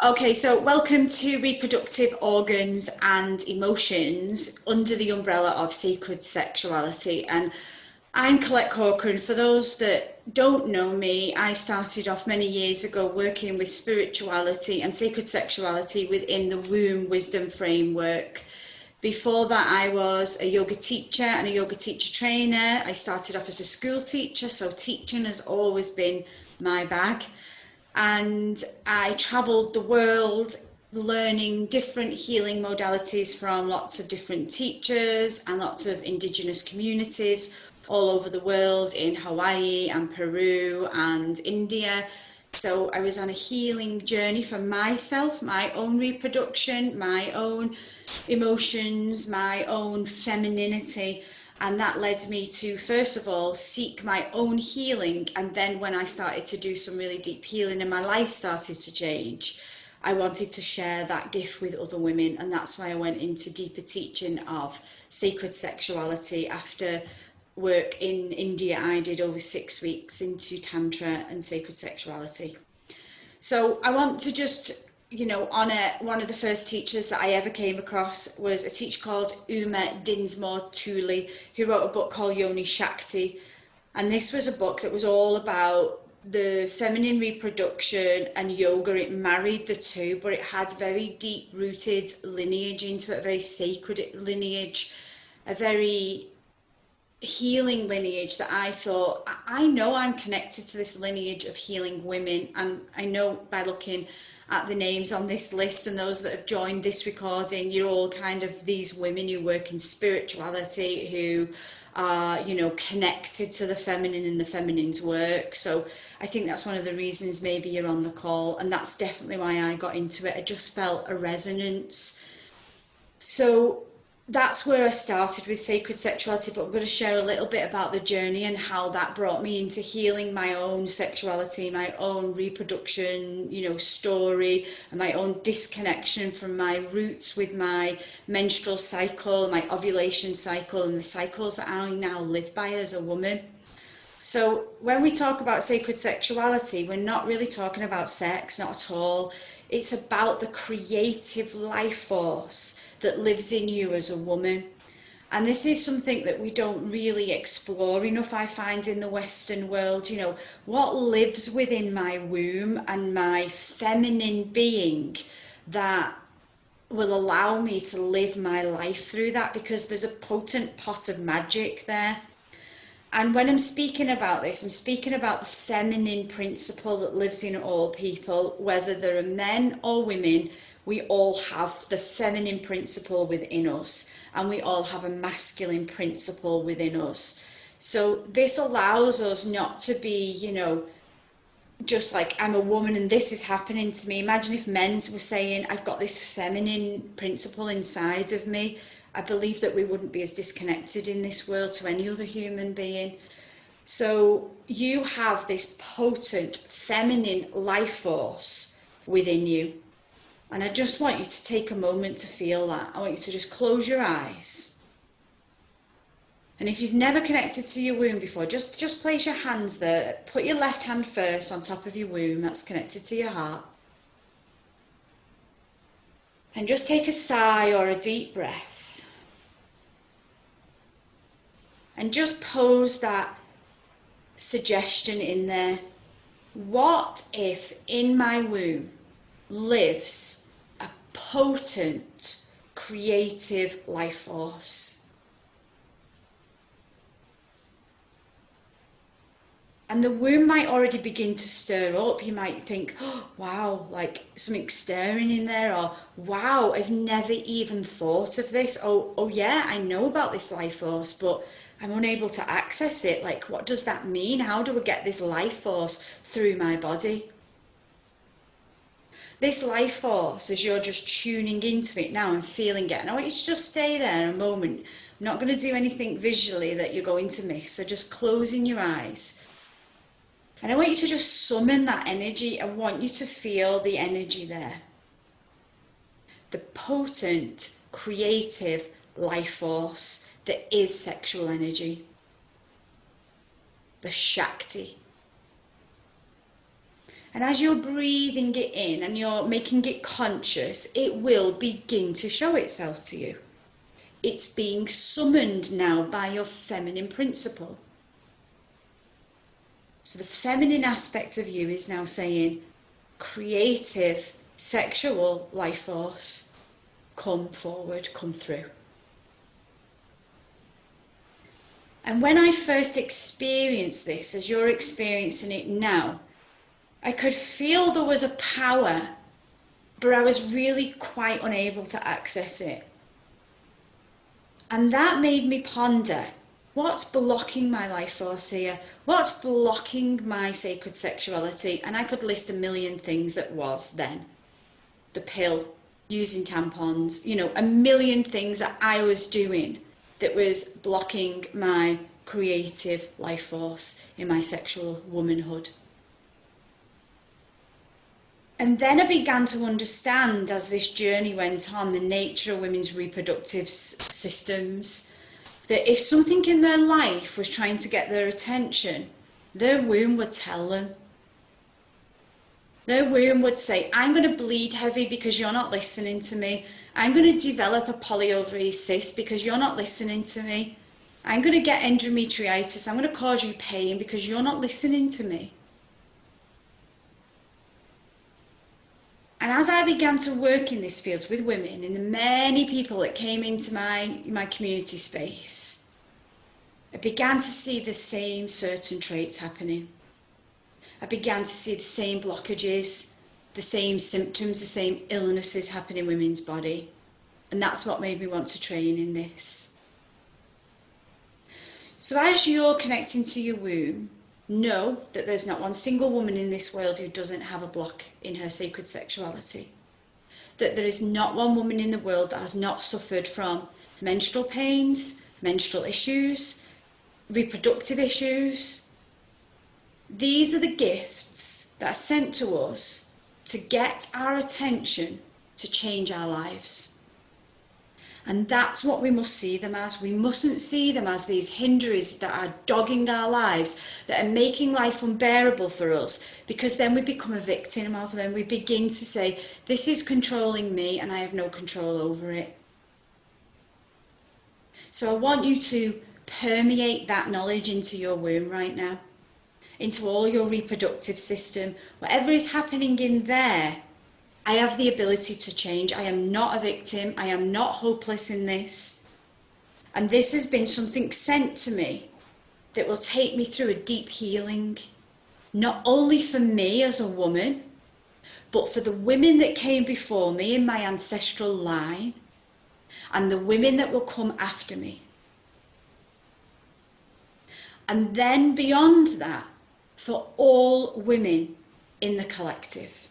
Okay, so welcome to Reproductive Organs and Emotions under the umbrella of Sacred Sexuality. And I'm Collette Corcoran. For those that don't know me, I started off many years ago working with spirituality and sacred sexuality within the womb wisdom framework. Before that, I was a yoga teacher and a yoga teacher trainer. I started off as a school teacher, so teaching has always been my bag. And I travelled the world learning different healing modalities from lots of different teachers and lots of indigenous communities all over the world, in Hawaii and Peru and India. So I was on a healing journey for myself, my own reproduction, my own emotions, my own femininity. And that led me to, first of all, seek my own healing. And then when I started to do some really deep healing and my life started to change, I wanted to share that gift with other women. And that's why I went into deeper teaching of sacred sexuality. After work in India, I did over 6 weeks into Tantra and sacred sexuality. So I want to just honour one of the first teachers that I ever came across was a teacher called Uma Dinsmore Tooley, who wrote a book called Yoni Shakti. And this was a book that was all about the feminine reproduction and yoga. It married the two, but it had very deep rooted lineage into it, a very sacred lineage, a very healing lineage that I thought, I know I'm connected to this lineage of healing women. And I know by looking at the names on this list and those that have joined this recording, you're all kind of these women who work in spirituality, who are, connected to the feminine and the feminine's work. So I think that's one of the reasons maybe you're on the call, and that's definitely why I got into it. I just felt a resonance. So that's where I started with sacred sexuality, but I'm going to share a little bit about the journey and how that brought me into healing my own sexuality, my own reproduction, story, and my own disconnection from my roots with my menstrual cycle, my ovulation cycle, and the cycles that I now live by as a woman. So when we talk about sacred sexuality, we're not really talking about sex, not at all. It's about the creative life force that lives in you as a woman. And this is something that we don't really explore enough, I find, in the Western world. What lives within my womb and my feminine being that will allow me to live my life through that, because there's a potent pot of magic there. And when I'm speaking about this, I'm speaking about the feminine principle that lives in all people, whether there are men or women. We all have the feminine principle within us, and we all have a masculine principle within us. So this allows us not to be, just like, I'm a woman and this is happening to me. Imagine if men were saying, I've got this feminine principle inside of me. I believe that we wouldn't be as disconnected in this world to any other human being. So you have this potent feminine life force within you. And I just want you to take a moment to feel that. I want you to just close your eyes. And if you've never connected to your womb before, just place your hands there. Put your left hand first on top of your womb, that's connected to your heart. And just take a sigh or a deep breath. And just pose that suggestion in there. What if in my womb lives a potent, creative life force? And the womb might already begin to stir up. You might think, oh, wow, like something stirring in there, or wow, I've never even thought of this. Oh yeah, I know about this life force, but I'm unable to access it. Like, what does that mean? How do I get this life force through my body? This life force, as you're just tuning into it now and feeling it, and I want you to just stay there a moment. I'm not going to do anything visually that you're going to miss, so just closing your eyes. And I want you to just summon that energy. I want you to feel the energy there. The potent, creative life force that is sexual energy. The Shakti. And as you're breathing it in and you're making it conscious, it will begin to show itself to you. It's being summoned now by your feminine principle. So the feminine aspect of you is now saying, creative, sexual life force, come forward, come through. And when I first experienced this, as you're experiencing it now, I could feel there was a power, but I was really quite unable to access it. And that made me ponder, what's blocking my life force here? What's blocking my sacred sexuality? And I could list a million things that was then. The pill, using tampons, you know, a million things that I was doing that was blocking my creative life force in my sexual womanhood. And then I began to understand, as this journey went on, the nature of women's reproductive systems, that if something in their life was trying to get their attention, their womb would tell them. Their womb would say, I'm going to bleed heavy because you're not listening to me. I'm going to develop a polyovary cyst because you're not listening to me. I'm going to get endometritis. I'm going to cause you pain because you're not listening to me. And as I began to work in this field with women and the many people that came into my community space, I began to see the same certain traits happening. I began to see the same blockages, the same symptoms, the same illnesses happening in women's body. And that's what made me want to train in this. So as you're connecting to your womb, know that there's not one single woman in this world who doesn't have a block in her sacred sexuality. That there is not one woman in the world that has not suffered from menstrual pains, menstrual issues, reproductive issues. These are the gifts that are sent to us to get our attention, to change our lives. And that's what we must see them as. We mustn't see them as these hindrances that are dogging our lives, that are making life unbearable for us, because then we become a victim of them. We begin to say, this is controlling me and I have no control over it. So I want you to permeate that knowledge into your womb right now, into all your reproductive system. Whatever is happening in there, I have the ability to change. I am not a victim. I am not hopeless in this. And this has been something sent to me that will take me through a deep healing, not only for me as a woman, but for the women that came before me in my ancestral line and the women that will come after me. And then beyond that, for all women in the collective.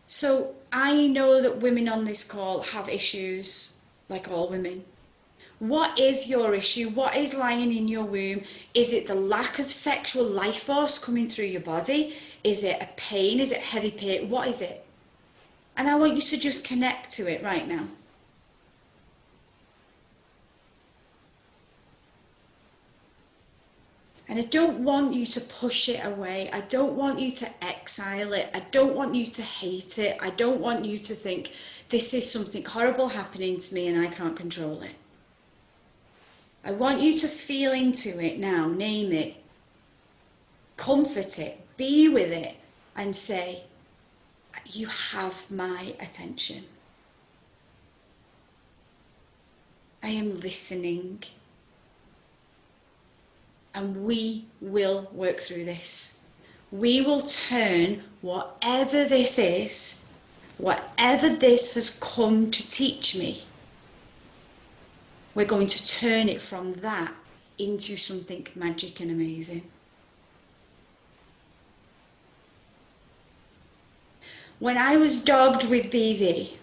So I know that women on this call have issues, like all women. What is your issue? What is lying in your womb? Is it the lack of sexual life force coming through your body? Is it a pain? Is it heavy pain? What is it? And I want you to just connect to it right now. And I don't want you to push it away. I don't want you to exile it. I don't want you to hate it. I don't want you to think this is something horrible happening to me and I can't control it. I want you to feel into it now, name it, comfort it, be with it and say, you have my attention. I am listening. And we will work through this. We will turn whatever this is, whatever this has come to teach me, we're going to turn it from that into something magic and amazing. When I was dogged with BV,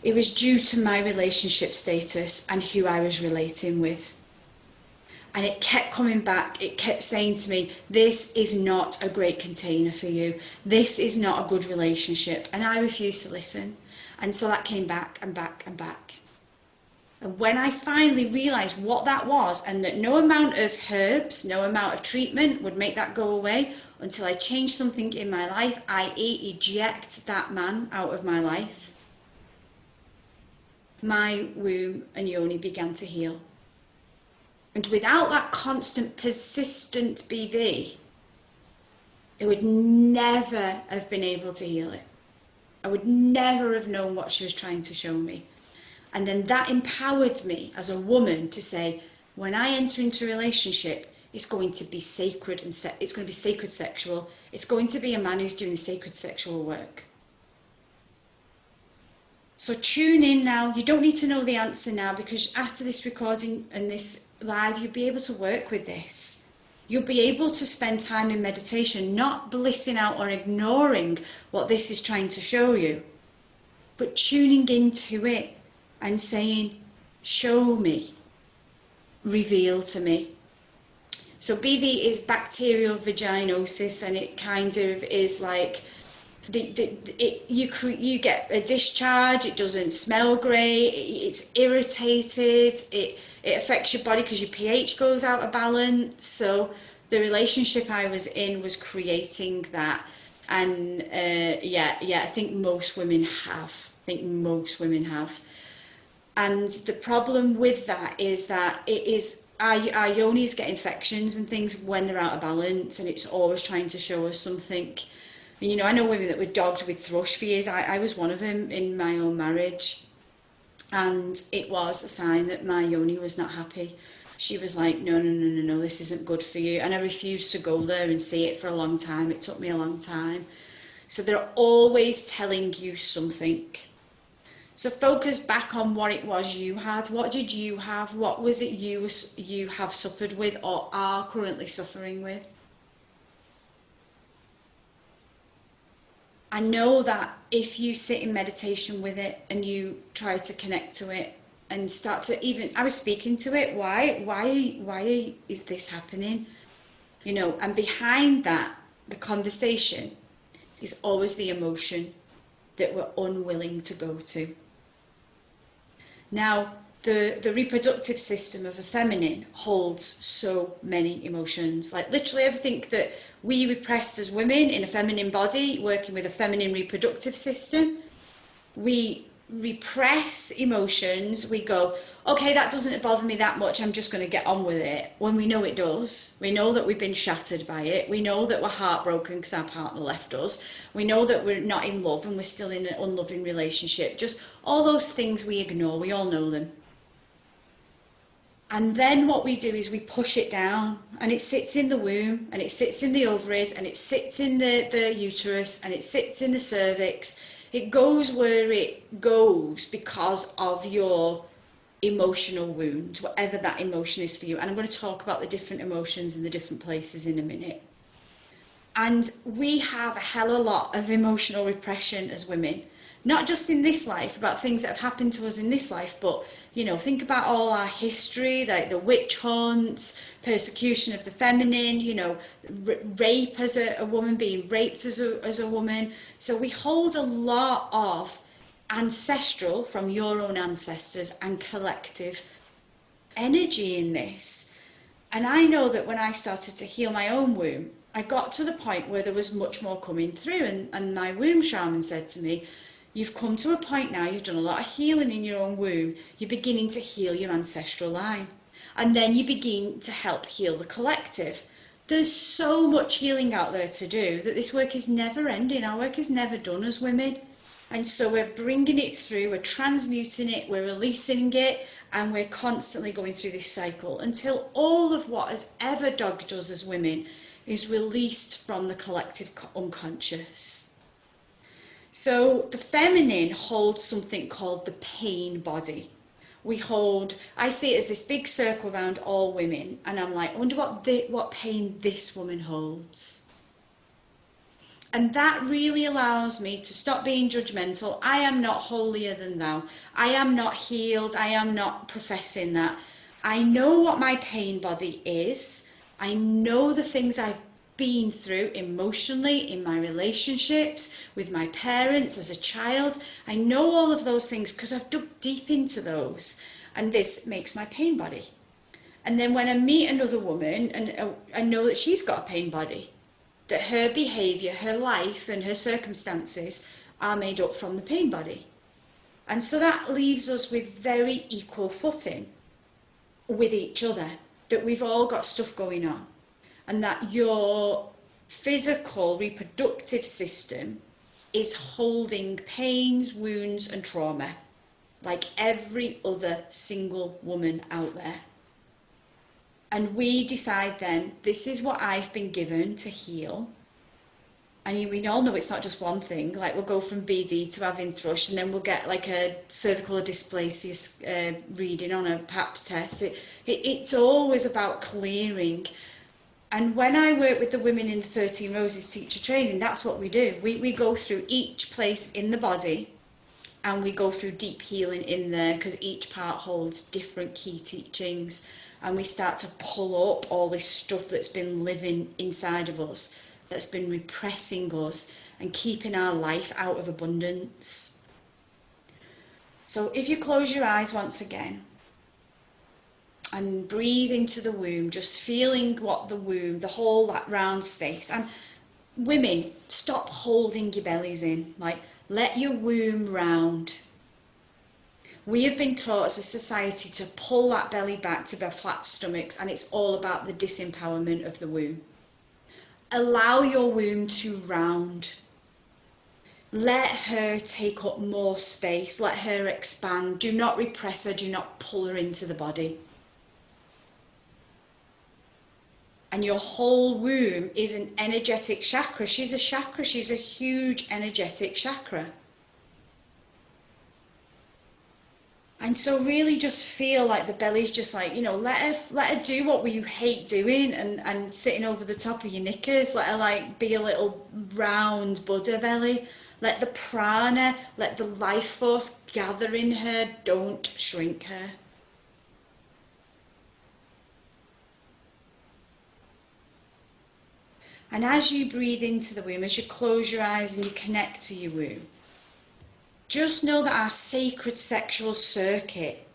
it was due to my relationship status and who I was relating with. And it kept coming back, it kept saying to me, this is not a great container for you. This is not a good relationship. And I refused to listen. And so that came back and back and back. And when I finally realized what that was, and that no amount of herbs, no amount of treatment would make that go away until I changed something in my life, i.e. eject that man out of my life, my womb and yoni began to heal. And without that constant, persistent BV, I would never have been able to heal it. I would never have known what she was trying to show me. And then that empowered me as a woman to say, when I enter into a relationship, it's going to be sacred, and it's going to be sacred sexual. It's going to be a man who's doing sacred sexual work. So tune in now. You don't need to know the answer now, because after this recording and this live, you'll be able to work with this. You'll be able to spend time in meditation, not blissing out or ignoring what this is trying to show you, but tuning into it and saying, show me, reveal to me. So BV is bacterial vaginosis, and it kind of is like, you get a discharge, it doesn't smell great, it's irritated, it affects your body because your pH goes out of balance. So the relationship I was in was creating that. And I think most women have. And the problem with that is that it is our yonis get infections and things when they're out of balance, and it's always trying to show us something. You know, I know women that were dogged with thrush for years. I was one of them in my own marriage, and it was a sign that my yoni was not happy. She was like, no, this isn't good for you. And I refused to go there and see it for a long time. It took me a long time. So they're always telling you something. So focus back on what it was you had. What did you have? What was it you have suffered with or are currently suffering with? I know that if you sit in meditation with it and you try to connect to it and start to I was speaking to it, why is this happening? You know, and behind that, the conversation is always the emotion that we're unwilling to go to. Now, the reproductive system of a feminine holds so many emotions, like literally everything that we repressed as women in a feminine body, working with a feminine reproductive system. We repress emotions. We go, okay, that doesn't bother me that much, I'm just going to get on with it, when we know it does. We know that we've been shattered by it. We know that we're heartbroken because our partner left us. We know that we're not in love and we're still in an unloving relationship. Just all those things we ignore. We all know them. And then what we do is we push it down, and it sits in the womb, and it sits in the ovaries, and it sits in the uterus, and it sits in the cervix. It goes where it goes because of your emotional wound, whatever that emotion is for you. And I'm going to talk about the different emotions in the different places in a minute. And we have a hell of a lot of emotional repression as women. Not just in this life, about things that have happened to us in this life, but, you know, think about all our history, like the witch hunts, persecution of the feminine, you know, rape as a woman, being raped as a woman. So we hold a lot of ancestral, from your own ancestors, and collective energy in this. And I know that when I started to heal my own womb, I got to the point where there was much more coming through, and my womb shaman said to me, you've come to a point now, you've done a lot of healing in your own womb, you're beginning to heal your ancestral line. And then you begin to help heal the collective. There's so much healing out there to do that this work is never ending. Our work is never done as women. And so we're bringing it through, we're transmuting it, we're releasing it, and we're constantly going through this cycle until all of what has ever dogged us as women is released from the collective unconscious. So the feminine holds something called the pain body. I see it as this big circle around all women, and I'm like, I wonder what pain this woman holds. And that really allows me to stop being judgmental. I am not holier than thou. I am not healed. I am not professing that. I know what my pain body is. I know the things I've been through emotionally in my relationships with my parents as a child. I know all of those things because I've dug deep into those. and this makes my pain body. And then when I meet another woman and I know that she's got a pain body, that her behaviour, her life and her circumstances are made up from the pain body. And so that leaves us with very equal footing with each other, that we've all got stuff going on, and that your physical reproductive system is holding pains, wounds and trauma like every other single woman out there. And we decide then, this is what I've been given to heal. And we all know it's not just one thing. Like we'll go from BV to having thrush, and then we'll get like a cervical dysplasia reading on a pap test. It's always about clearing. And when I work with the women in the 13 Roses teacher training, that's what we do. We go through each place in the body, and we go through deep healing in there, because each part holds different key teachings. And we start to pull up all this stuff that's been living inside of us, that's been repressing us and keeping our life out of abundance. So if you close your eyes once again and breathe into the womb, just feeling what the womb, the whole that round space. And women, stop holding your bellies in. Like, let your womb round. We have been taught as a society to pull that belly back to our flat stomachs, and it's all about the disempowerment of the womb. Allow your womb to round. Let her take up more space. Let her expand. Do not repress her. Do not pull her into the body. And your whole womb is an energetic chakra. She's a chakra. She's a huge energetic chakra. And so really just feel like the belly's just like, let her do what you hate doing and sitting over the top of your knickers. Let her like be a little round Buddha belly. Let the prana, let the life force gather in her. Don't shrink her. And as you breathe into the womb, as you close your eyes and you connect to your womb, just know that our sacred sexual circuit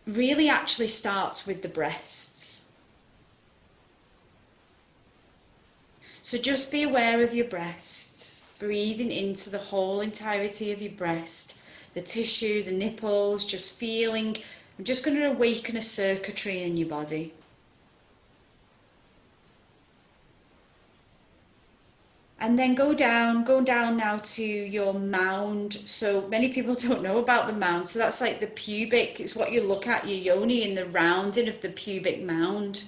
really actually starts with the breasts. So just be aware of your breasts, breathing into the whole entirety of your breast, the tissue, the nipples, just feeling. I'm just going to awaken a circuitry in your body. And then go down now to your mound. So many people don't know about the mound. So that's like the pubic, it's what you look at, your yoni, and the rounding of the pubic mound.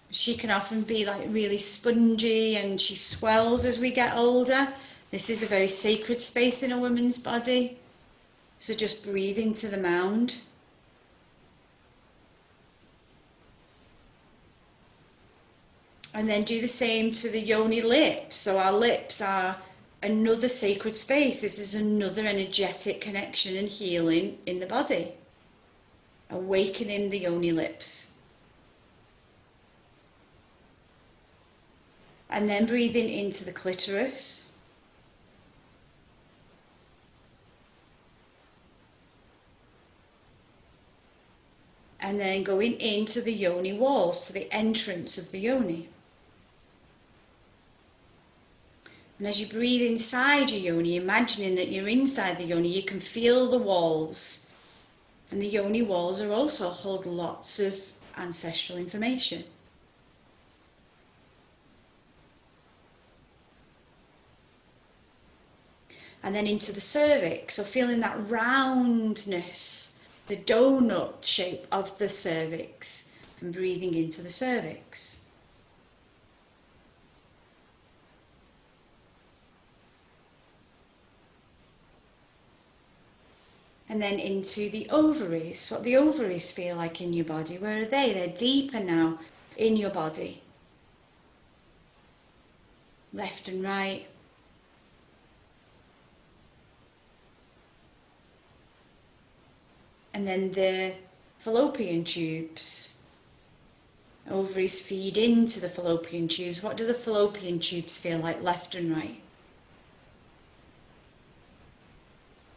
She can often be like really spongy, and she swells as we get older. This is a very sacred space in a woman's body. So just breathe into the mound. And then do the same to the yoni lips. So our lips are another sacred space. This is another energetic connection and healing in the body. Awakening the yoni lips. And then breathing into the clitoris. And then going into the yoni walls, to the entrance of the yoni. And as you breathe inside your yoni, imagining that you're inside the yoni, you can feel the walls. And the yoni walls are also hold lots of ancestral information. And then into the cervix, so feeling that roundness, the donut shape of the cervix, and breathing into the cervix. And then into the ovaries, what the ovaries feel like in your body. Where are they? They're deeper now in your body. Left and right. And then the fallopian tubes. Ovaries feed into the fallopian tubes. What do the fallopian tubes feel like left and right?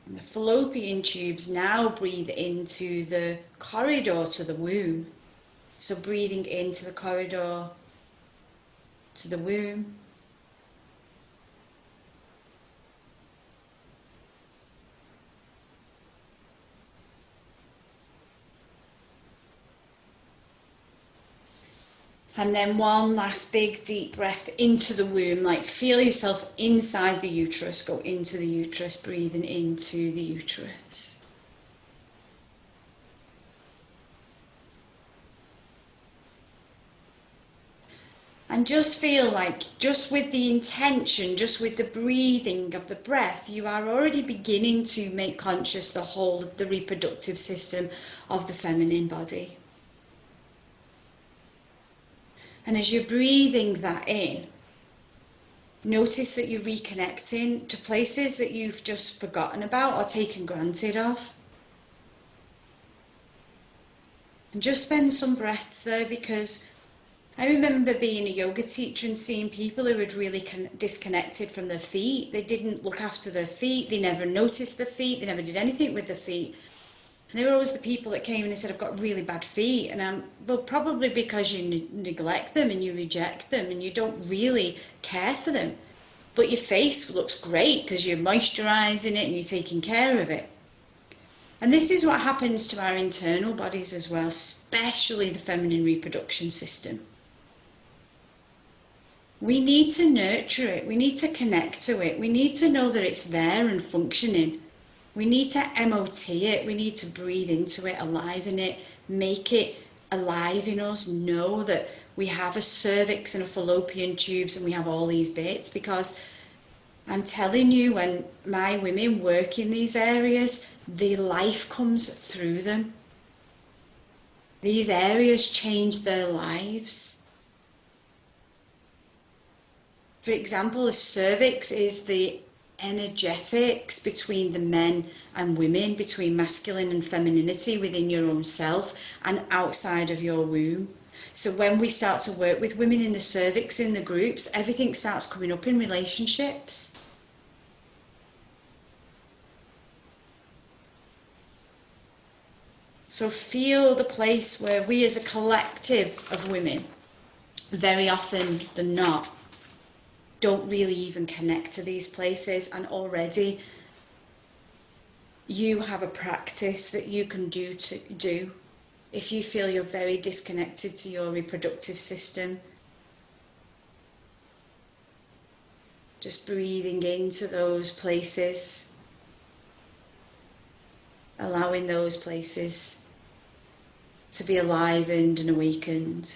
And the fallopian tubes now breathe into the corridor to the womb. So breathing into the corridor to the womb. And then one last big deep breath into the womb, like feel yourself inside the uterus, go into the uterus, breathing into the uterus. And just feel like, just with the intention, just with the breathing of the breath, you are already beginning to make conscious the whole of the reproductive system of the feminine body. And as you're breathing that in, notice that you're reconnecting to places that you've just forgotten about or taken granted of. And just spend some breaths there, because I remember being a yoga teacher and seeing people who had really disconnected from their feet. They didn't look after their feet, they never noticed their feet, they never did anything with their feet. And they were always the people that came in and said, I've got really bad feet. And well, probably because you neglect them and you reject them and you don't really care for them. But your face looks great because you're moisturising it and you're taking care of it. And this is what happens to our internal bodies as well, especially the feminine reproduction system. We need to nurture it. We need to connect to it. We need to know that it's there and functioning. We need to MOT it, we need to breathe into it, aliven it, make it alive in us, know that we have a cervix and a fallopian tubes and we have all these bits, because I'm telling you, when my women work in these areas, the life comes through them. These areas change their lives. For example, the cervix is the energetics between the men and women, between masculine and femininity within your own self and outside of your womb. So when we start to work with women in the cervix, in the groups, everything starts coming up in relationships. So feel the place where we as a collective of women, very often than not, don't really even connect to these places, and already you have a practice that you can do if you feel you're very disconnected to your reproductive system. Just breathing into those places, allowing those places to be alivened and awakened.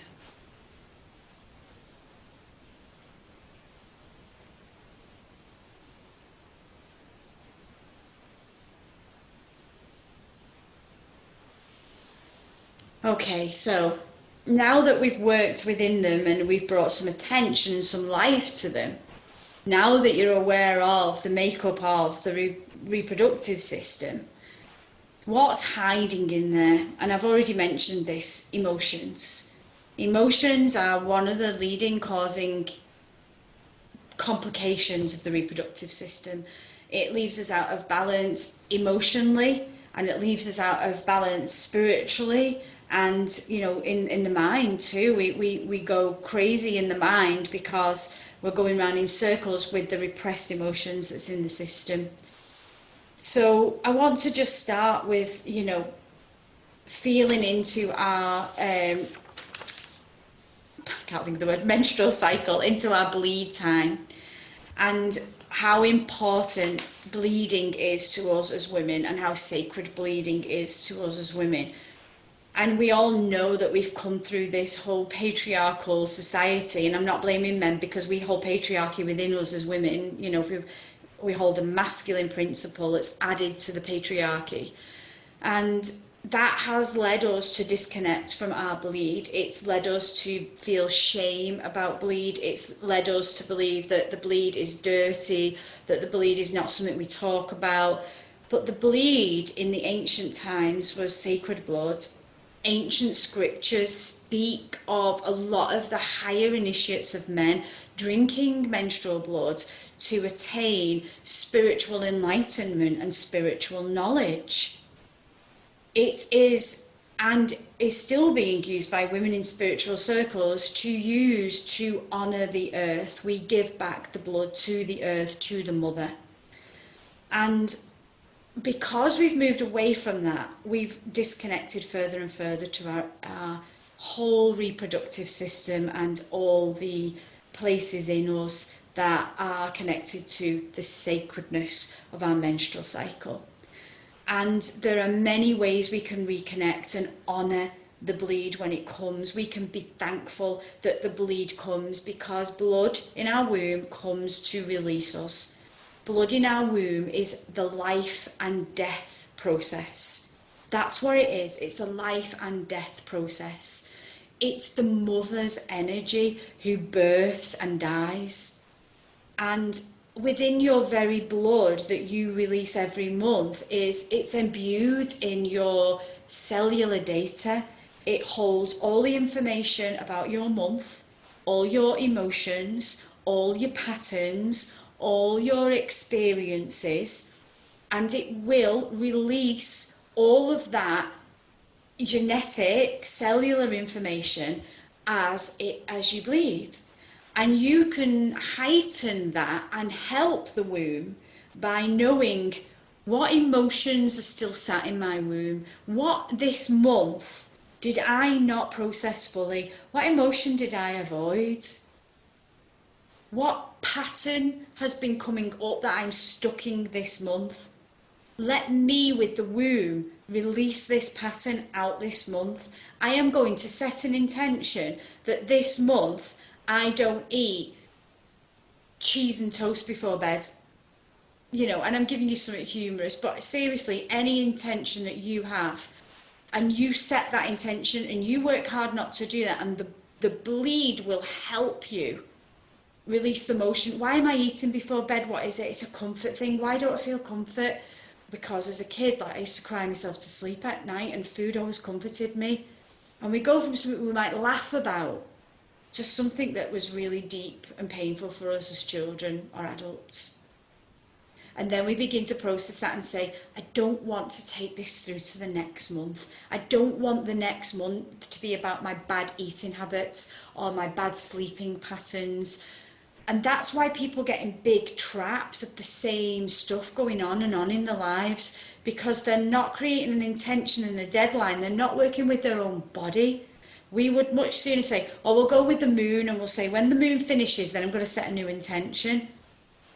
Okay, so now that we've worked within them and we've brought some attention and some life to them, now that you're aware of the makeup of the reproductive system, what's hiding in there? And I've already mentioned this, emotions. Emotions are one of the leading causing complications of the reproductive system. It leaves us out of balance emotionally, and it leaves us out of balance spiritually. And you know, in the mind too, we go crazy in the mind because we're going around in circles with the repressed emotions that's in the system. So I want to just start with, you know, feeling into our I can't think of the word, menstrual cycle, into our bleed time, and how important bleeding is to us as women, and how sacred bleeding is to us as women. And we all know that we've come through this whole patriarchal society, and I'm not blaming men, because we hold patriarchy within us as women. You know, if we hold a masculine principle that's added to the patriarchy. And that has led us to disconnect from our bleed. It's led us to feel shame about bleed. It's led us to believe that the bleed is dirty, that the bleed is not something we talk about. But the bleed in the ancient times was sacred blood. Ancient scriptures speak of a lot of the higher initiates of men drinking menstrual blood to attain spiritual enlightenment and spiritual knowledge. It is, and is still being used by women in spiritual circles, to honour the earth. We give back the blood to the earth, to the mother. And because we've moved away from that, we've disconnected further and further to our whole reproductive system and all the places in us that are connected to the sacredness of our menstrual cycle. And there are many ways we can reconnect and honour the bleed when it comes. We can be thankful that the bleed comes, because blood in our womb comes to release us. Blood in our womb is the life and death process. That's what it is. It's a life and death process. It's the mother's energy who births and dies. And within your very blood that you release every month, it's imbued in your cellular data. It holds all the information about your month, all your emotions, all your patterns, all your experiences, and it will release all of that genetic cellular information as you bleed. And you can heighten that and help the womb by knowing what emotions are still sat in my womb. What this month did I not process fully? What emotion did I avoid? What pattern has been coming up that I'm stuck in this month? Let me, with the womb, release this pattern out this month. I am going to set an intention that this month I don't eat cheese and toast before bed. You know, and I'm giving you something humorous, but seriously, any intention that you have, and you set that intention and you work hard not to do that, and the bleed will help you release the motion. Why am I eating before bed? What is it? It's a comfort thing. Why don't I feel comfort? Because as a kid, like, I used to cry myself to sleep at night, and food always comforted me. And we go from something we might laugh about to something that was really deep and painful for us as children or adults. And then we begin to process that and say, I don't want to take this through to the next month. I don't want the next month to be about my bad eating habits or my bad sleeping patterns. And that's why people get in big traps of the same stuff going on in their lives, because they're not creating an intention and a deadline. They're not working with their own body. We would much sooner say, oh, we'll go with the moon, and we'll say, when the moon finishes, then I'm going to set a new intention.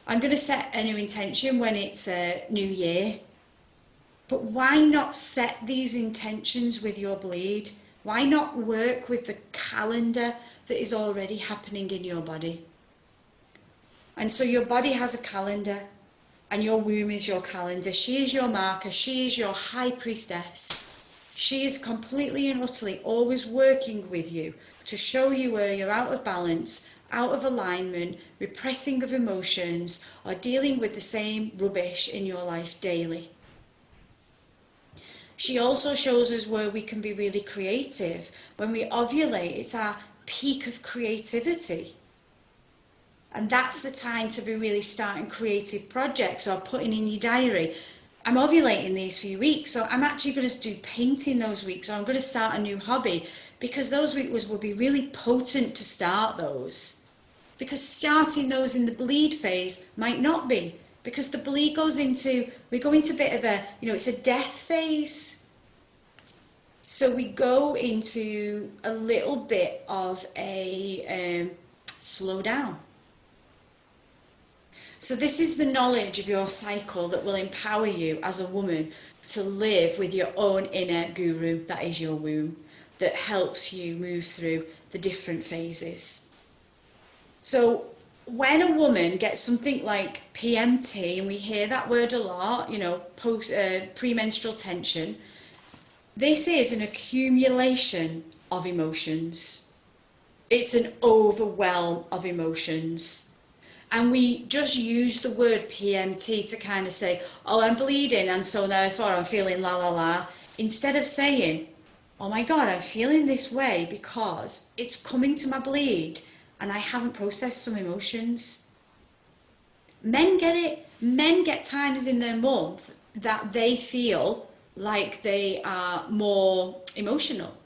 I'm going to set a new intention when it's a new year. But why not set these intentions with your bleed? Why not work with the calendar that is already happening in your body? And so your body has a calendar, and your womb is your calendar. She is your marker. She is your high priestess. She is completely and utterly always working with you to show you where you're out of balance, out of alignment, repressing of emotions, or dealing with the same rubbish in your life daily. She also shows us where we can be really creative. When we ovulate, it's our peak of creativity. And that's the time to be really starting creative projects or putting in your diary, I'm ovulating these few weeks, so I'm actually going to do painting those weeks, or I'm going to start a new hobby, because those weeks will be really potent to start those. Because starting those in the bleed phase might not be, because the bleed goes into, we go into a bit of a, it's a death phase. So we go into a little bit of a slow down. So this is the knowledge of your cycle that will empower you as a woman to live with your own inner guru, that is your womb, that helps you move through the different phases. So when a woman gets something like PMT, and we hear that word a lot, premenstrual tension, this is an accumulation of emotions. It's an overwhelm of emotions. And we just use the word PMT to kind of say, oh, I'm bleeding, and so therefore I'm feeling la la la, instead of saying, oh my God, I'm feeling this way because it's coming to my bleed and I haven't processed some emotions. Men get it. Men get times in their month that they feel like they are more emotional,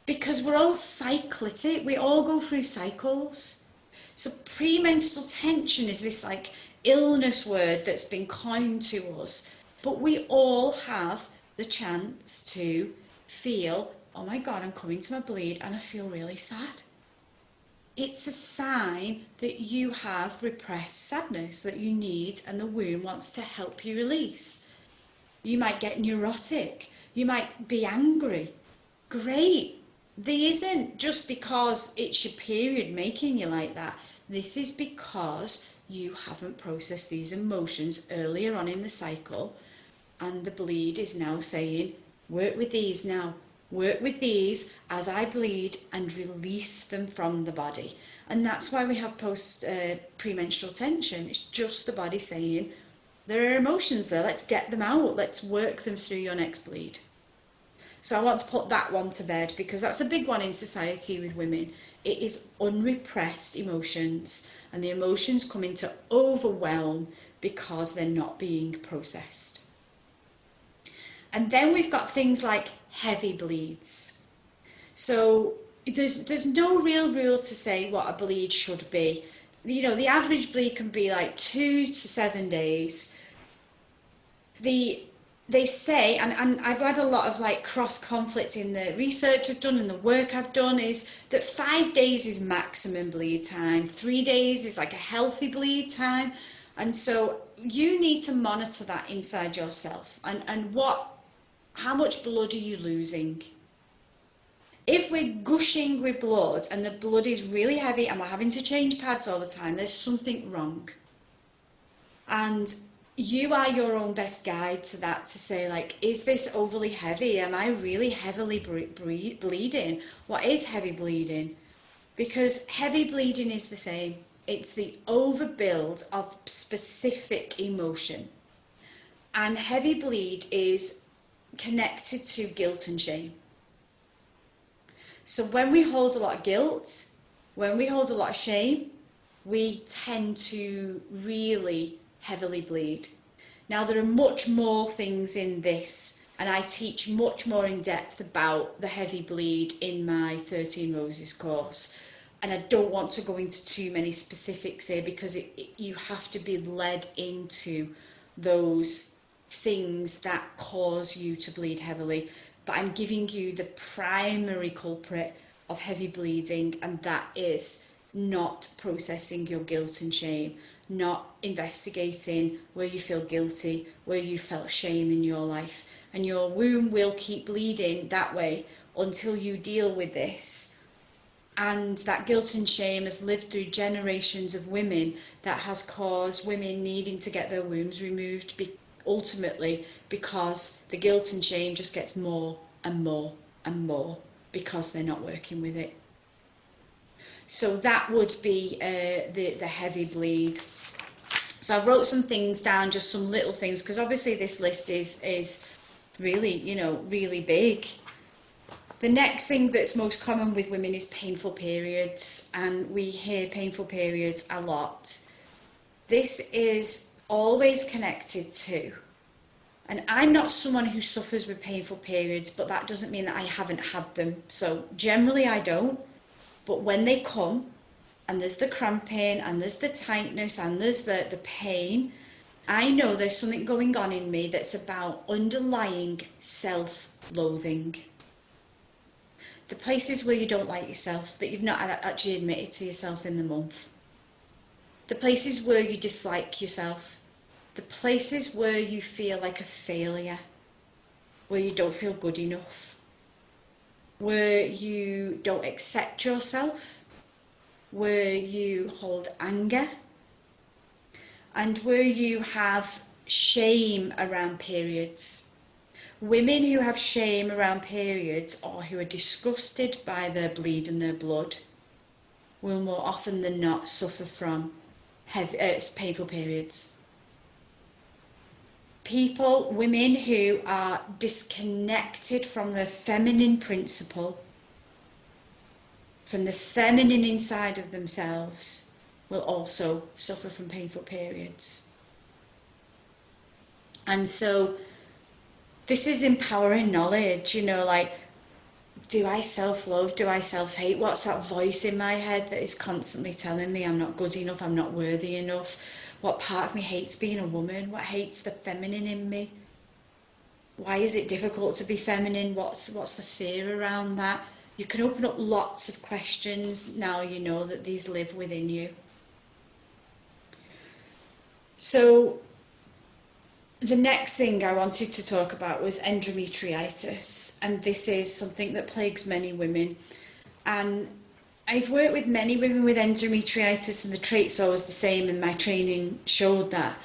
because we're all cyclic. We all go through cycles. So premenstrual tension is this like illness word that's been coined to us, but we all have the chance to feel, oh my God, I'm coming to my bleed and I feel really sad. It's a sign that you have repressed sadness that you need and the womb wants to help you release. You might get neurotic. You might be angry. Great. This isn't just because it's your period making you like that. This is because you haven't processed these emotions earlier on in the cycle, and the bleed is now saying, work with these now. Work with these as I bleed and release them from the body. And that's why we have premenstrual tension. It's just the body saying, there are emotions there, let's get them out, let's work them through your next bleed. So I want to put that one to bed, because that's a big one in society with women. It is unrepressed emotions, and the emotions come into overwhelm because they're not being processed. And then we've got things like heavy bleeds. So there's no real rule to say what a bleed should be. You know, the average bleed can be like 2 to 7 days. They say, and I've had a lot of like cross conflict in the research I've done and the work I've done, is that 5 days is maximum bleed time. 3 days is like a healthy bleed time. And so you need to monitor that inside yourself, and how much blood are you losing? If we're gushing with blood and the blood is really heavy and we're having to change pads all the time, there's something wrong. And you are your own best guide to that, to say like, is this overly heavy? Am I really heavily bleeding? What is heavy bleeding? Because heavy bleeding is the same. It's the overbuild of specific emotion. And heavy bleed is connected to guilt and shame. So when we hold a lot of guilt, when we hold a lot of shame, we tend to really heavily bleed. Now, there are much more things in this, and I teach much more in depth about the heavy bleed in my 13 Roses course. And I don't want to go into too many specifics here, because you have to be led into those things that cause you to bleed heavily. But I'm giving you the primary culprit of heavy bleeding, and that is not processing your guilt and shame, not investigating where you feel guilty, where you felt shame in your life. And your womb will keep bleeding that way until you deal with this. And that guilt and shame has lived through generations of women, that has caused women needing to get their wombs removed, ultimately because the guilt and shame just gets more and more and more because they're not working with it. So that would be the heavy bleed. So I wrote some things down, just some little things, because obviously this list is really, you know, really big. The next thing that's most common with women is painful periods, and we hear painful periods a lot. This is always connected to, and I'm not someone who suffers with painful periods, but that doesn't mean that I haven't had them. So generally I don't, but when they come, and there's the cramping, and there's the tightness, and there's the pain, I know there's something going on in me that's about underlying self-loathing. The places where you don't like yourself, that you've not actually admitted to yourself in the month. The places where you dislike yourself. The places where you feel like a failure, where you don't feel good enough, where you don't accept yourself, where you hold anger, and where you have shame around periods. Women who have shame around periods, or who are disgusted by their bleed and their blood, will more often than not suffer from painful periods. Women who are disconnected from the feminine principle, from the feminine inside of themselves, will also suffer from painful periods. And so this is empowering knowledge, you know, like, do I self-love? Do I self-hate? What's that voice in my head that is constantly telling me I'm not good enough, I'm not worthy enough? What part of me hates being a woman? What hates the feminine in me? Why is it difficult to be feminine? What's the fear around that? You can open up lots of questions now you know that these live within you. So the next thing I wanted to talk about was endometritis, and this is something that plagues many women. And I've worked with many women with endometritis, and the traits are always the same, and my training showed that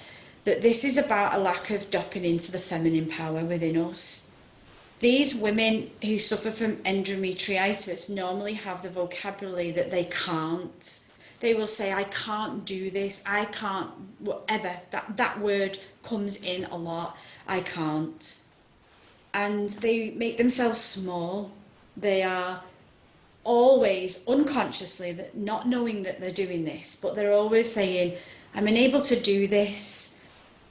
this is about a lack of dropping into the feminine power within us. These women who suffer from endometritis normally have the vocabulary that they can't. They will say, I can't do this, I can't, whatever. That word comes in a lot, I can't. And they make themselves small. They are always unconsciously, not knowing that they're doing this, but they're always saying, I'm unable to do this.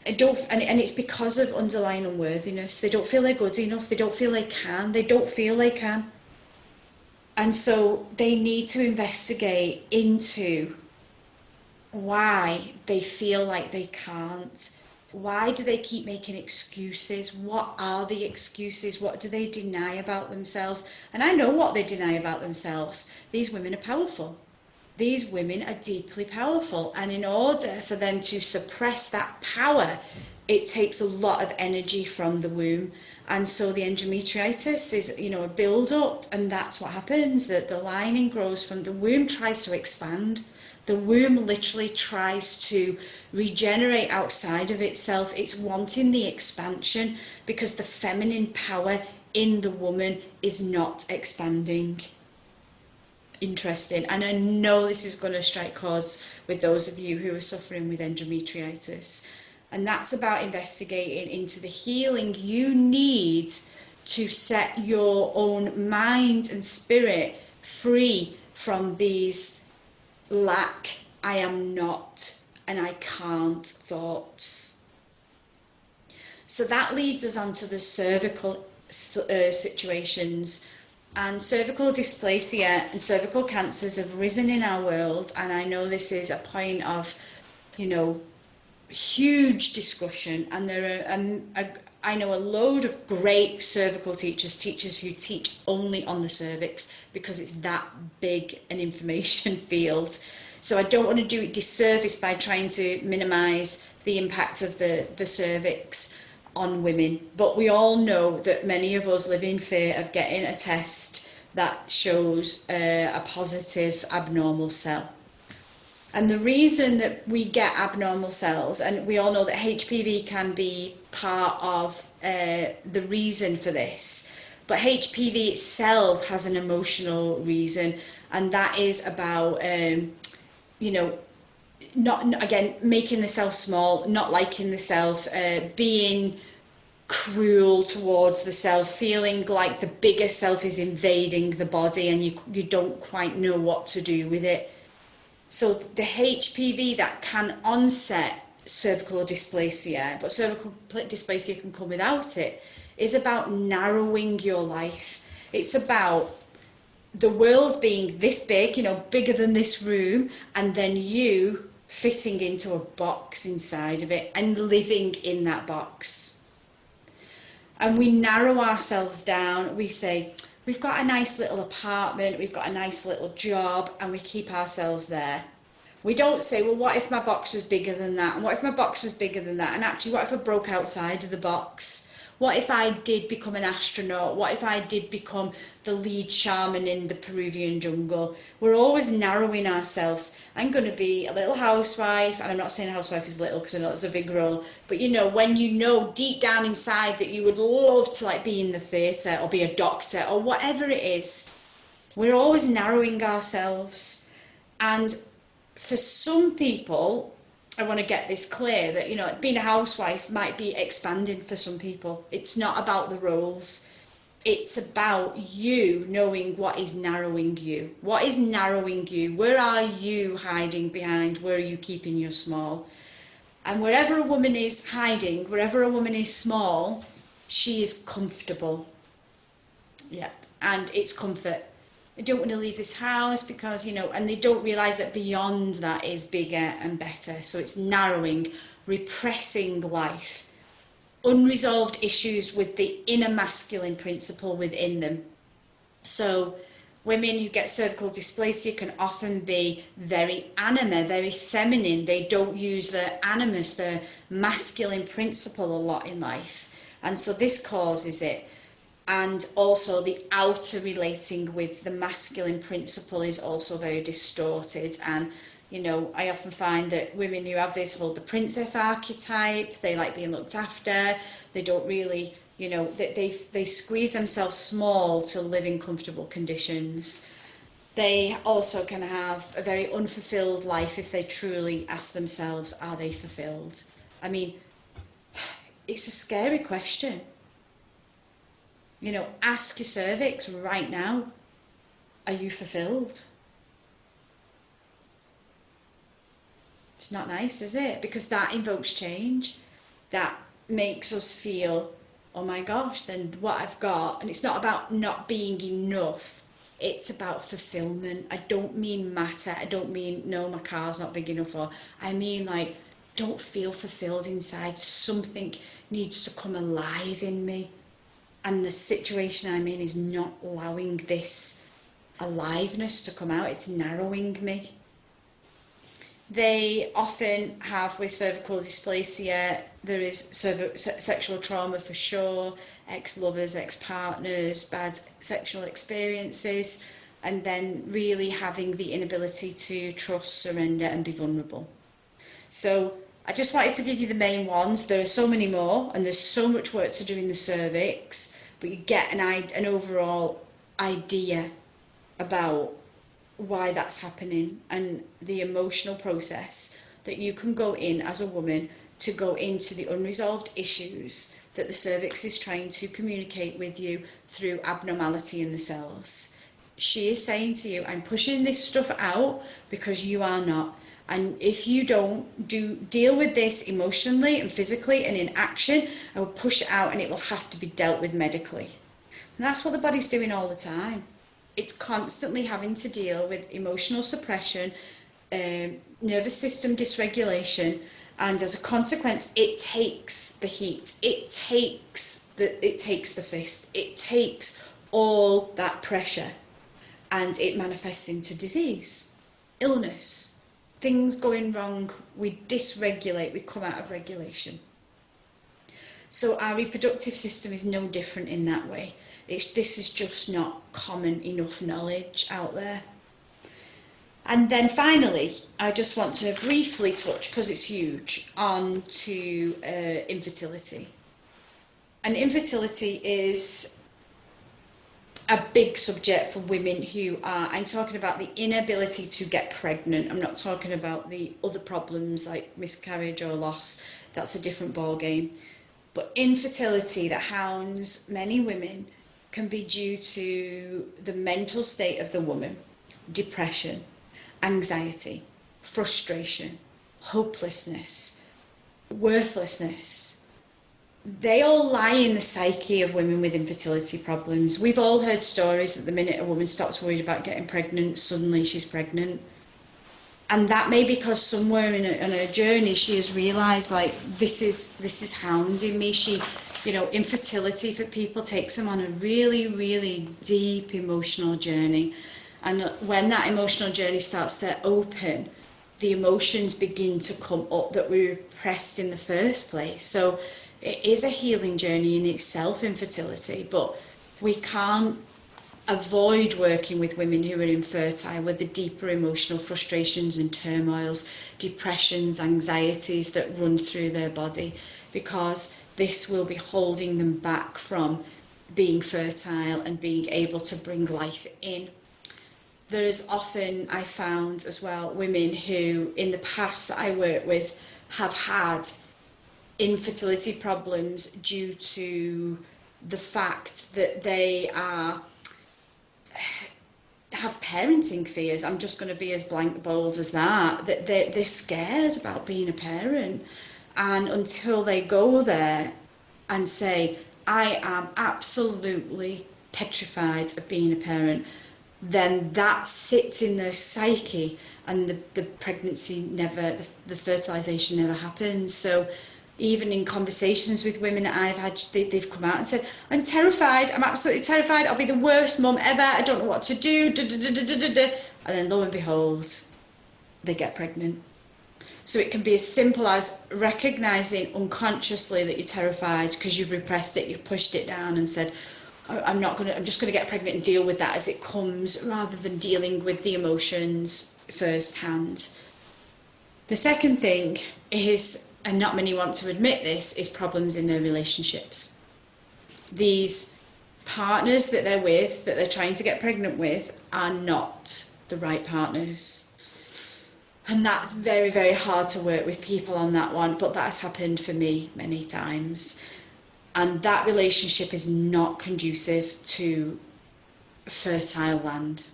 And it's because of underlying unworthiness. They don't feel they're good enough, they don't feel they can. And so they need to investigate into why they feel like they can't. Why do they keep making excuses? What are the excuses? What do they deny about themselves? And I know what they deny about themselves. These women are powerful. These women are deeply powerful. And in order for them to suppress that power, it takes a lot of energy from the womb. And so the endometritis is, you know, a build-up, and that's what happens, that the lining grows from the womb, tries to expand. The womb literally tries to regenerate outside of itself. It's wanting the expansion because the feminine power in the woman is not expanding. Interesting. And I know this is going to strike chords with those of you who are suffering with endometritis. And that's about investigating into the healing you need to set your own mind and spirit free from these lack, I am not, and I can't thoughts. So that leads us on to the cervical situations. And cervical dysplasia and cervical cancers have risen in our world. And I know this is a point of, you know, huge discussion, and there are I know a load of great cervical teachers who teach only on the cervix because it's that big an information field. So I don't want to do it disservice by trying to minimize the impact of the cervix on women, but we all know that many of us live in fear of getting a test that shows a positive abnormal cell. And the reason that we get abnormal cells, and we all know that HPV can be part of the reason for this, but HPV itself has an emotional reason, and that is about, you know, not, again, making the self small, not liking the self, being cruel towards the self, feeling like the bigger self is invading the body and you don't quite know what to do with it. So the HPV that can onset cervical dysplasia, but cervical dysplasia can come without it, is about narrowing your life. It's about the world being this big, you know, bigger than this room, and then you fitting into a box inside of it and living in that box. And we narrow ourselves down. We say, we've got a nice little apartment, we've got a nice little job, and we keep ourselves there. We don't say, well, what if my box was bigger than that? And what if my box was bigger than that? And actually, what if I broke outside of the box? What if I did become an astronaut? What if I did become the lead shaman in the Peruvian jungle? We're always narrowing ourselves. I'm going to be a little housewife, and I'm not saying a housewife is little because I know it's a big role, but you know, when you know deep down inside that you would love to like be in the theatre or be a doctor or whatever it is, we're always narrowing ourselves. And for some people, I want to get this clear that, you know, being a housewife might be expanding for some people. It's not about the roles. It's about you knowing what is narrowing you. What is narrowing you? Where are you hiding behind? Where are you keeping you small? And wherever a woman is hiding, wherever a woman is small, she is comfortable. Yep. And it's comfort. I don't want to leave this house because, you know, and they don't realise that beyond that is bigger and better. So it's narrowing, repressing life, unresolved issues with the inner masculine principle within them. So women who get cervical dysplasia can often be very anima, very feminine. They don't use their animus, their masculine principle a lot in life. And so this causes it. And also the outer relating with the masculine principle is also very distorted. And, you know, I often find that women who have this hold the princess archetype. They like being looked after. They don't really, you know, they squeeze themselves small to live in comfortable conditions. They also can have a very unfulfilled life if they truly ask themselves, are they fulfilled? I mean, it's a scary question. You know, ask your cervix right now, are you fulfilled? It's not nice, is it? Because that invokes change. That makes us feel, oh my gosh, then what I've got, and it's not about not being enough, it's about fulfillment. I don't mean matter, I don't mean, no, my car's not big enough, or I mean like, don't feel fulfilled inside. Something needs to come alive in me. And the situation I'm in is not allowing this aliveness to come out. It's narrowing me. They often have, with cervical dysplasia, there is sexual trauma for sure, ex-lovers, ex-partners, bad sexual experiences, and then really having the inability to trust, surrender, and be vulnerable. So I just wanted to give you the main ones. There are so many more, and there's so much work to do in the cervix, but you get an overall idea about why that's happening and the emotional process that you can go in as a woman to go into the unresolved issues that the cervix is trying to communicate with you through abnormality in the cells. She is saying to you, I'm pushing this stuff out because you are not. And if you don't deal with this emotionally and physically and in action, I will push it out and it will have to be dealt with medically. And that's what the body's doing all the time. It's constantly having to deal with emotional suppression, nervous system dysregulation, and as a consequence, it takes the heat, it takes the fist, it takes all that pressure, and it manifests into disease, illness, things going wrong. We dysregulate, we come out of regulation. So our reproductive system is no different in that way. This is just not common enough knowledge out there. And then finally, I just want to briefly touch, because it's huge, on to infertility. And infertility is a big subject for women who are, I'm talking about the inability to get pregnant. I'm not talking about the other problems like miscarriage or loss. That's a different ballgame. But infertility that hounds many women can be due to the mental state of the woman, depression, anxiety, frustration, hopelessness, worthlessness. They all lie in the psyche of women with infertility problems. We've all heard stories that the minute a woman stops worried about getting pregnant, suddenly she's pregnant. And that may be because somewhere in her journey she has realised, like, this is hounding me. Infertility for people takes them on a really, really deep emotional journey. And when that emotional journey starts to open, the emotions begin to come up that we repressed in the first place. So it is a healing journey in itself, infertility, but we can't avoid working with women who are infertile with the deeper emotional frustrations and turmoils, depressions, anxieties that run through their body, because this will be holding them back from being fertile and being able to bring life in. There is often, I found as well, women who in the past that I work with have had infertility problems due to the fact that they have parenting fears. I'm just going to be as blank bold as that they're scared about being a parent, and until they go there and say, I am absolutely petrified of being a parent, then that sits in their psyche, and the pregnancy never, the fertilization never happens. So even in conversations with women that I've had, they've come out and said, I'm terrified, I'm absolutely terrified, I'll be the worst mum ever, I don't know what to do, da, da, da, da, da, da. And then lo and behold, they get pregnant. So it can be as simple as recognizing unconsciously that you're terrified because you've repressed it, you've pushed it down and said, I'm just going to get pregnant and deal with that as it comes, rather than dealing with the emotions firsthand. The second thing is, and not many want to admit this, is problems in their relationships. These partners that they're with, that they're trying to get pregnant with, are not the right partners. And that's very, very hard to work with people on that one, but that has happened for me many times. And that relationship is not conducive to fertile land.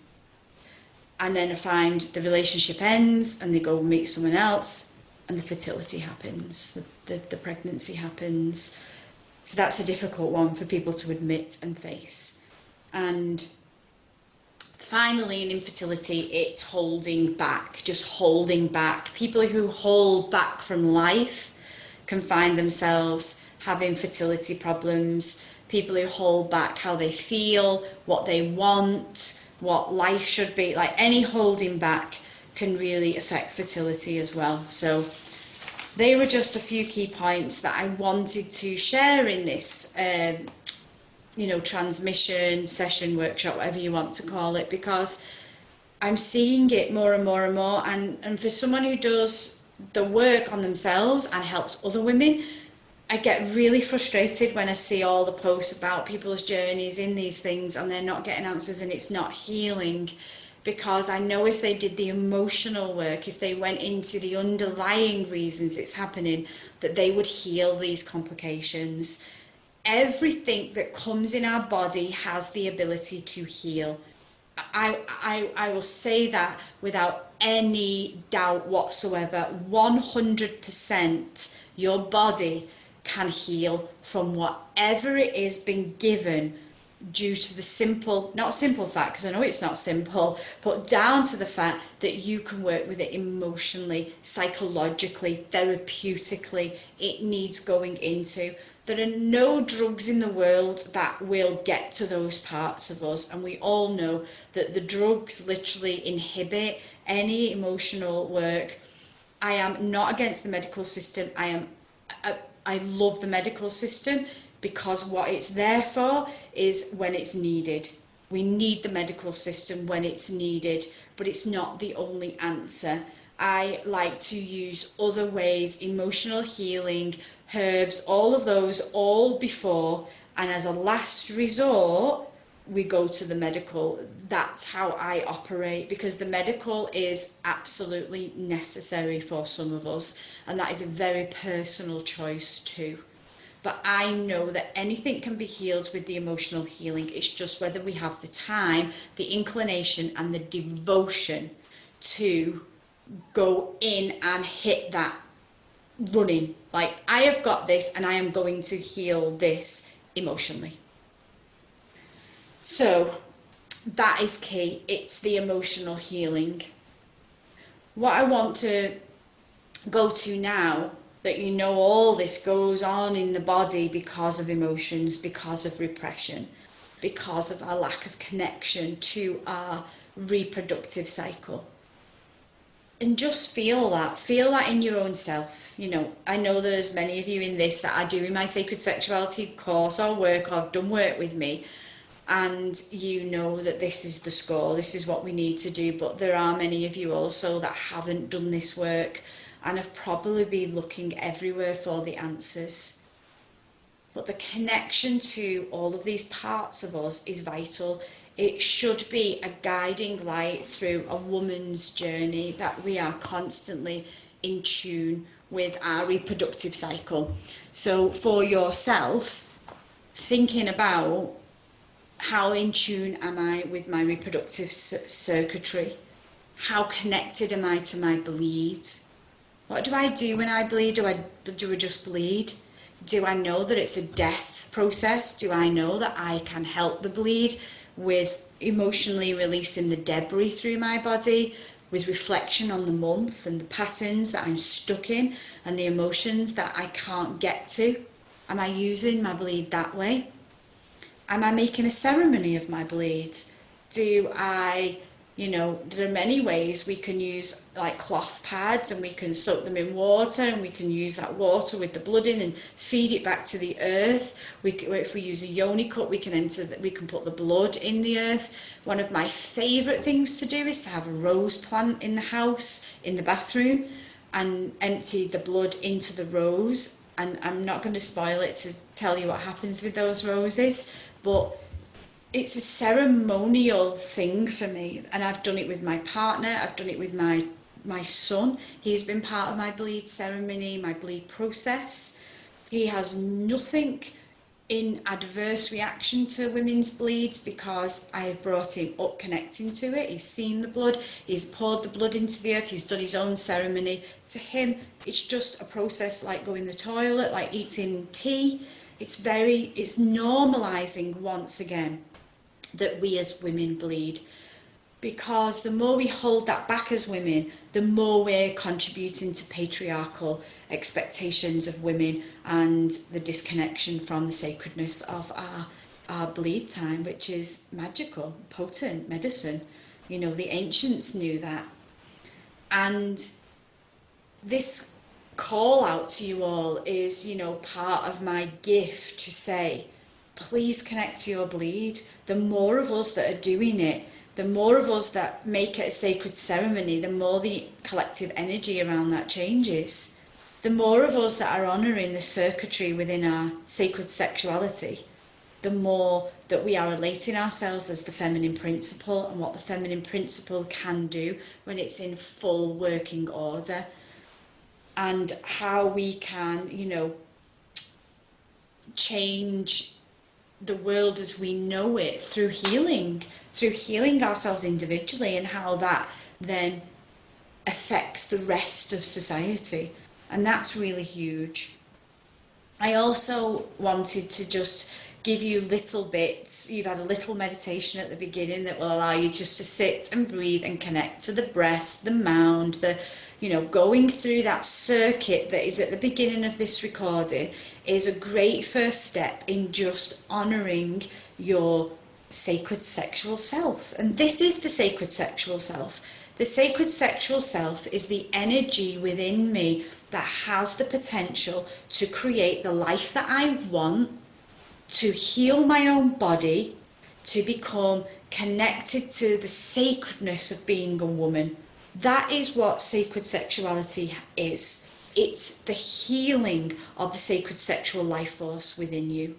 And then I find the relationship ends and they go meet someone else and the fertility happens, the pregnancy happens. So that's a difficult one for people to admit and face. And finally, in infertility, it's holding back, just holding back. People who hold back from life can find themselves having fertility problems. People who hold back how they feel, what they want, what life should be, like any holding back can really affect fertility as well. So they were just a few key points that I wanted to share in this transmission, session, workshop, whatever you want to call it, because I'm seeing it more and more and more. And for someone who does the work on themselves and helps other women, I get really frustrated when I see all the posts about people's journeys in these things and they're not getting answers and it's not healing, because I know if they did the emotional work, if they went into the underlying reasons it's happening, that they would heal these complications. Everything that comes in our body has the ability to heal. I will say that without any doubt whatsoever. 100% your body can heal from whatever it is been given, due to the not simple fact, because I know it's not simple, but down to the fact that you can work with it emotionally, psychologically, therapeutically. It needs going into. There are no drugs in the world that will get to those parts of us, and we all know that the drugs literally inhibit any emotional work. I am not against the medical system. I love the medical system, because what it's there for is when it's needed. We need the medical system when it's needed, but it's not the only answer. I like to use other ways, emotional healing, herbs, all of those, all before, and as a last resort, we go to the medical. That's how I operate, because the medical is absolutely necessary for some of us, and that is a very personal choice too. But I know that anything can be healed with the emotional healing. It's just whether we have the time, the inclination, and the devotion to go in and hit that running. Like, I have got this and I am going to heal this emotionally. So that is key. It's the emotional healing. What I want to go to now, that you know all this goes on in the body because of emotions, because of repression, because of our lack of connection to our reproductive cycle. And just feel that in your own self. You know, I know there's many of you in this that are doing my Sacred Sexuality course or work, or have done work with me, and you know that this is the score, this is what we need to do. But there are many of you also that haven't done this work and have probably been looking everywhere for the answers. But the connection to all of these parts of us is vital. It should be a guiding light through a woman's journey, that we are constantly in tune with our reproductive cycle. So for yourself, thinking about how in tune am I with my reproductive circuitry? How connected am I to my bleed? What do I do when I bleed? Do I just bleed? Do I know that it's a death process? Do I know that I can help the bleed with emotionally releasing the debris through my body, with reflection on the month and the patterns that I'm stuck in and the emotions that I can't get to? Am I using my bleed that way? Am I making a ceremony of my bleed? Do I, there are many ways we can use like cloth pads, and we can soak them in water, and we can use that water with the blood in and feed it back to the earth. If we use a yoni cup, we can put the blood in the earth. One of my favourite things to do is to have a rose plant in the house, in the bathroom, and empty the blood into the rose. And I'm not going to spoil it to tell you what happens with those roses, but it's a ceremonial thing for me. And I've done it with my partner, I've done it with my son. He's been part of my bleed ceremony, my bleed process. He has nothing in adverse reaction to women's bleeds because I have brought him up connecting to it. He's seen the blood, he's poured the blood into the earth, he's done his own ceremony. To him, it's just a process like going to the toilet, like eating tea. It's normalizing once again that we as women bleed, because the more we hold that back as women, the more we're contributing to patriarchal expectations of women and the disconnection from the sacredness of our bleed time, which is magical, potent medicine. The ancients knew that. And this call out to you all is, part of my gift to say, please connect to your bleed. The more of us that are doing it, the more of us that make it a sacred ceremony, the more the collective energy around that changes. The more of us that are honouring the circuitry within our sacred sexuality, the more that we are relating ourselves as the feminine principle and what the feminine principle can do when it's in full working order. And how we can, change the world as we know it through healing ourselves individually, and how that then affects the rest of society. And that's really huge. I also wanted to just give you little bits. You've had a little meditation at the beginning that will allow you just to sit and breathe and connect to the breast, the mound, going through that circuit that is at the beginning of this recording is a great first step in just honouring your sacred sexual self. And this is the sacred sexual self. The sacred sexual self is the energy within me that has the potential to create the life that I want, to heal my own body, to become connected to the sacredness of being a woman. That is what sacred sexuality is. It's the healing of the sacred sexual life force within you.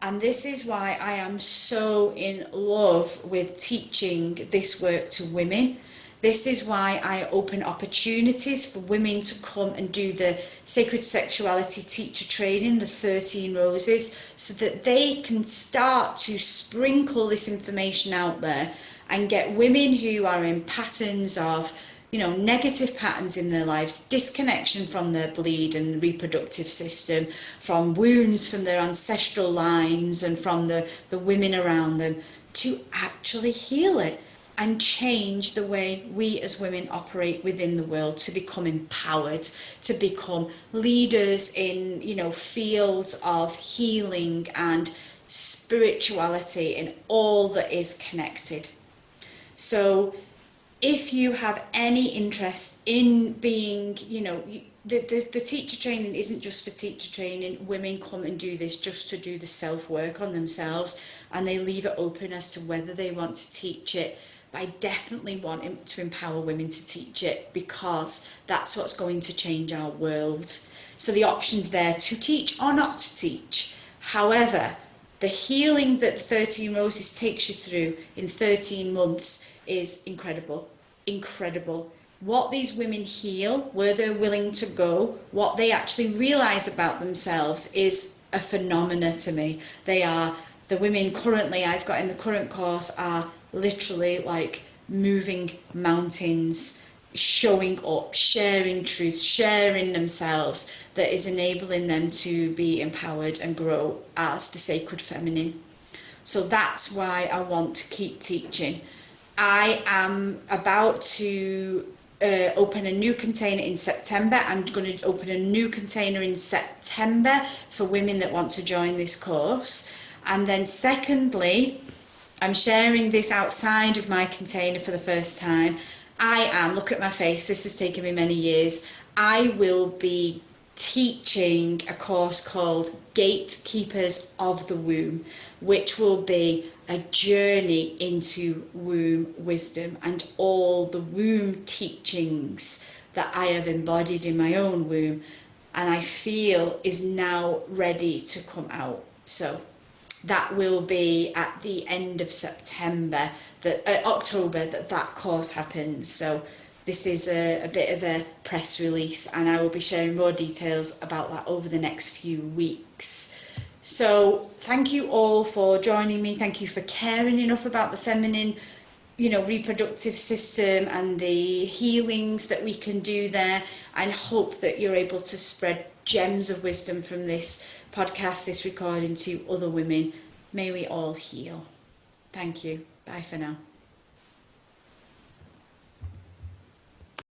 And this is why I am so in love with teaching this work to women. This is why I open opportunities for women to come and do the Sacred Sexuality teacher training, the 13 Roses, so that they can start to sprinkle this information out there and get women who are in patterns of, negative patterns in their lives, disconnection from their bleed and reproductive system, from wounds from their ancestral lines and from the women around them, to actually heal it and change the way we as women operate within the world, to become empowered, to become leaders in, fields of healing and spirituality and all that is connected. So if you have any interest in being, the teacher training isn't just for teacher training. Women come and do this just to do the self-work on themselves, and they leave it open as to whether they want to teach it. But I definitely want to empower women to teach it, because that's what's going to change our world. So the option's there to teach or not to teach. However, the healing that 13 Roses takes you through in 13 months is incredible. What these women heal, where they're willing to go, what they actually realize about themselves is a phenomena to me. They are, the women currently I've got in the current course are literally like moving mountains, showing up, sharing truth, sharing themselves, that is enabling them to be empowered and grow as the sacred feminine. So that's why I want to keep teaching. I am about to open a new container in September. I'm going to open a new container in September for women that want to join this course. And then secondly, I'm sharing this outside of my container for the first time. Look at my face, this has taken me many years. I will be teaching a course called Gatekeepers of the Womb, which will be a journey into womb wisdom and all the womb teachings that I have embodied in my own womb and I feel is now ready to come out. So that will be at the end of September, October, that course happens. So this is a bit of a press release and I will be sharing more details about that over the next few weeks. So thank you all for joining me. Thank you for caring enough about the feminine, reproductive system and the healings that we can do there, and hope that you're able to spread gems of wisdom from this podcast, this recording, to other women. May we all heal. Thank you. Bye for now.